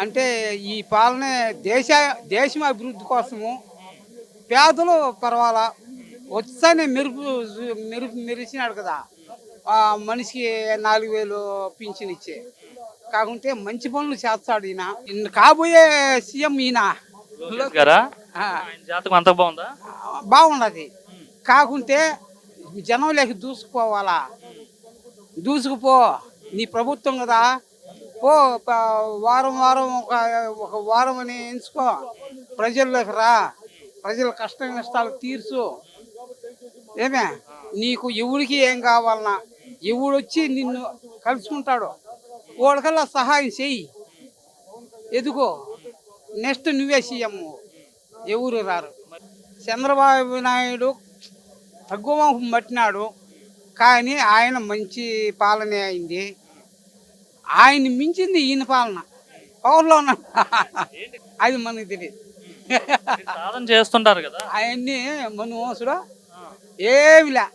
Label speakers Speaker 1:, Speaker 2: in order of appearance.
Speaker 1: అంటే ఈ పాలన దేశ దేశం అభివృద్ధి కోసము పేదలు పర్వాలా వచ్చానే మెరిసినాడు కదా. మనిషికి 4,000 పింఛన్ ఇచ్చే కాకుంటే మంచి పనులు చేస్తాడు ఈయన. కాబోయే సీఎం ఈయన.
Speaker 2: లోకేష్ గారా?
Speaker 1: ఆ,
Speaker 2: ఆయన జాతకం అంతా బాగుందా?
Speaker 1: బాగున్నది. కాకుంటే జనంలోకి దూసుకుపోవాలా. దూసుకుపో, నీ ప్రభుత్వం కదా. పో వారం వారం ఒక వారం అని ఎంచుకో, ప్రజల్లోకి రా, ప్రజల కష్ట నష్టాలు తీర్చు. ఏమే నీకు ఎవరికి ఏం కావాలన్నా ఎవడొచ్చి నిన్ను కలుసుకుంటాడో వాడికల్లా సహాయం చెయ్యి. ఎదుగో నెక్స్ట్ నువ్వే సీఎం. ఎవరు రారు. చంద్రబాబు నాయుడు తగ్గువ పట్టినాడు, కానీ ఆయన మంచి పాలనే అయింది. ఆయన మించింది ఈయన పాలన. పవర్లో ఉన్నాడు అది మనకు తెలియదు.
Speaker 2: మీరు సాధన చేస్తుంటారు కదా.
Speaker 1: అవన్నీ మనుసుడు ఏమిలే.